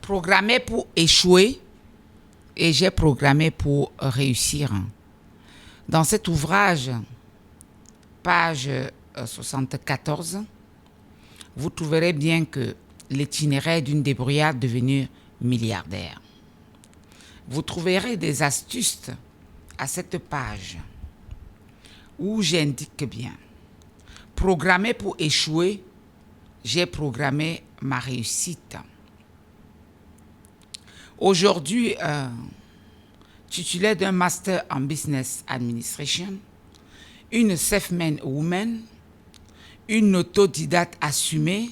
programmé pour échouer et j'ai programmé pour réussir. Dans cet ouvrage, page 74, vous trouverez bien que l'itinéraire d'une débrouillarde devenue milliardaire. Vous trouverez des astuces à cette page où j'indique bien. Programmé pour échouer, j'ai programmé ma réussite. Aujourd'hui, titulaire d'un master en business administration, une self-made woman, une autodidacte assumée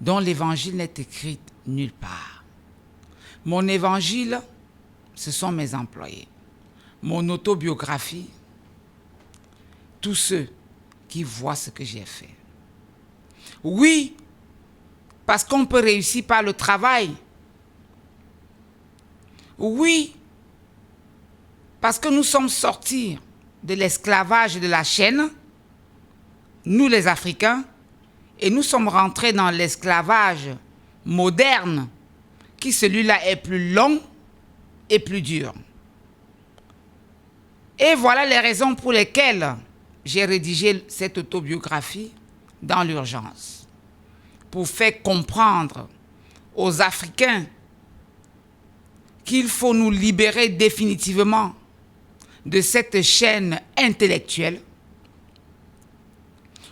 dont l'évangile n'est écrit nulle part. Mon évangile, ce sont mes employés. Mon autobiographie, tous ceux qui voient ce que j'ai fait. Oui, parce qu'on peut réussir par le travail. Oui, parce que nous sommes sortis de l'esclavage de la chaîne, nous les Africains, et nous sommes rentrés dans l'esclavage moderne, qui celui-là est plus long et plus dur. Et voilà les raisons pour lesquelles j'ai rédigé cette autobiographie dans l'urgence, pour faire comprendre aux Africains qu'il faut nous libérer définitivement de cette chaîne intellectuelle.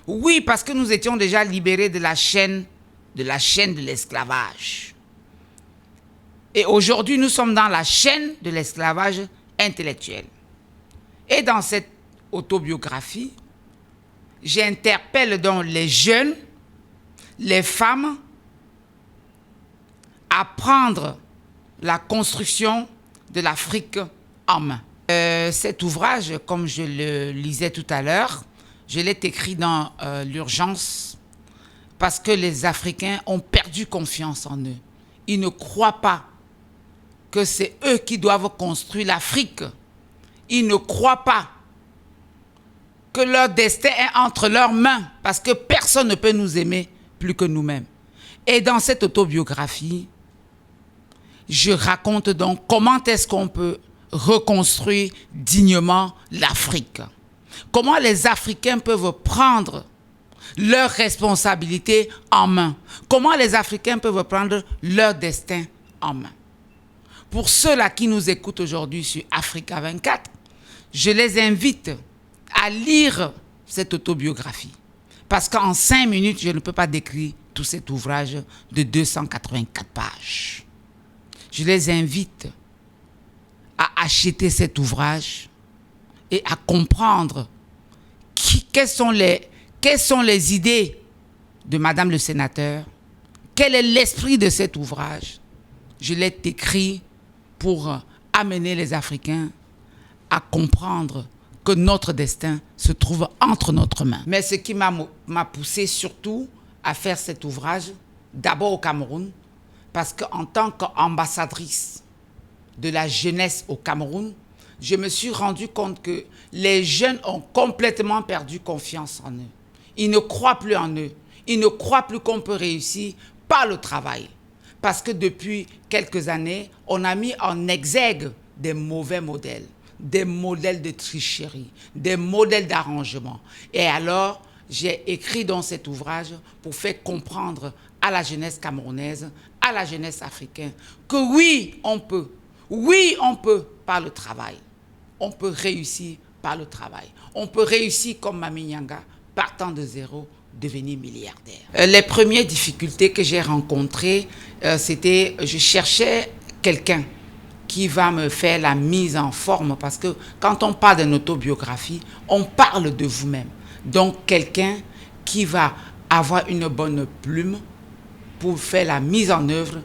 Oui, parce que nous étions déjà libérés de la chaîne de l'esclavage. Et aujourd'hui, nous sommes dans la chaîne de l'esclavage intellectuel. Et dans cette autobiographie, j'interpelle donc les jeunes, les femmes, à prendre la construction de l'Afrique en main. Cet ouvrage, comme je le lisais tout à l'heure, je l'ai écrit dans l'urgence parce que les Africains ont perdu confiance en eux. Ils ne croient pas que c'est eux qui doivent construire l'Afrique. Ils ne croient pas que leur destin est entre leurs mains parce que personne ne peut nous aimer plus que nous-mêmes. Et dans cette autobiographie, je raconte donc comment est-ce qu'on peut reconstruire dignement l'Afrique. Comment les Africains peuvent prendre leurs responsabilités en main. Comment les Africains peuvent prendre leur destin en main. Pour ceux-là qui nous écoutent aujourd'hui sur Africa 24, je les invite à lire cette autobiographie. Parce qu'en 5 minutes, je ne peux pas décrire tout cet ouvrage de 284 pages. Je les invite à acheter cet ouvrage et à comprendre quelles sont les idées de Madame le sénateur, quel est l'esprit de cet ouvrage. Je l'ai écrit pour amener les Africains à comprendre que notre destin se trouve entre notre main. Mais ce qui m'a poussé surtout à faire cet ouvrage, d'abord au Cameroun, parce qu'en tant qu'ambassadrice de la jeunesse au Cameroun, je me suis rendu compte que les jeunes ont complètement perdu confiance en eux. Ils ne croient plus en eux. Ils ne croient plus qu'on peut réussir par le travail. Parce que depuis quelques années, on a mis en exergue des mauvais modèles, des modèles de tricherie, des modèles d'arrangement. Et alors, j'ai écrit dans cet ouvrage pour faire comprendre à la jeunesse camerounaise, à la jeunesse africaine, que oui, on peut. Oui, on peut par le travail. On peut réussir par le travail. On peut réussir comme Mami Nyanga, partant de zéro, devenir milliardaire. Les premières difficultés que j'ai rencontrées, c'était, je cherchais quelqu'un qui va me faire la mise en forme, parce que quand on parle d'une autobiographie, on parle de vous-même. Donc, quelqu'un qui va avoir une bonne plume pour faire la mise en œuvre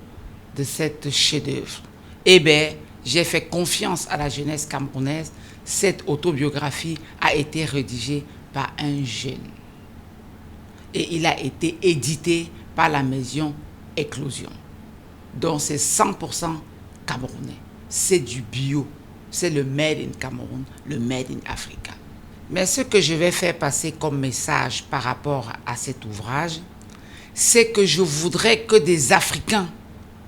de cette chef-d'œuvre. Eh bien, j'ai fait confiance à la jeunesse camerounaise. Cette autobiographie a été rédigée par un jeune. Et il a été édité par la maison Éclosion. Donc, c'est 100% camerounais. C'est du bio. C'est le Made in Cameroun, le Made in Africa. Mais ce que je vais faire passer comme message par rapport à cet ouvrage, c'est que je voudrais que des Africains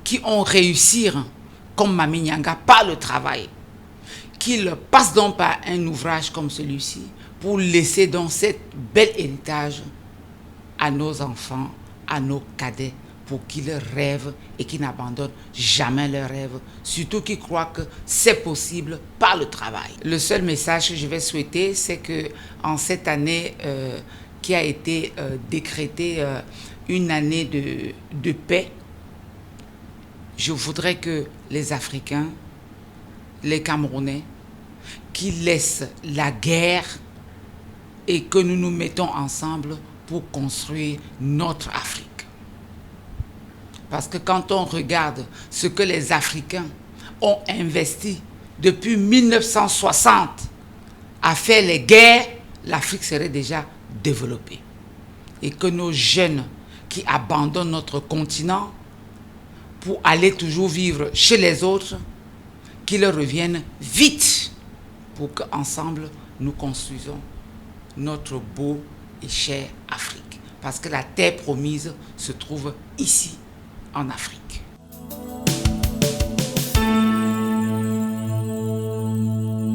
qui ont réussi comme Mami Nyanga par le travail, qu'ils passent donc par un ouvrage comme celui-ci pour laisser donc cet bel héritage à nos enfants, à nos cadets, pour qu'ils rêvent et qu'ils n'abandonnent jamais leurs rêves, surtout qu'ils croient que c'est possible par le travail. Le seul message que je vais souhaiter, c'est que en cette année qui a été décrétée une année de paix, je voudrais que les Africains, les Camerounais, qui laissent la guerre et que nous nous mettons ensemble pour construire notre Afrique. Parce que quand on regarde ce que les Africains ont investi depuis 1960 à faire les guerres, l'Afrique serait déjà développée. Et que nos jeunes qui abandonnent notre continent pour aller toujours vivre chez les autres, qu'ils reviennent vite pour qu'ensemble nous construisons notre beau et chère Afrique. Parce que la terre promise se trouve ici, en Afrique.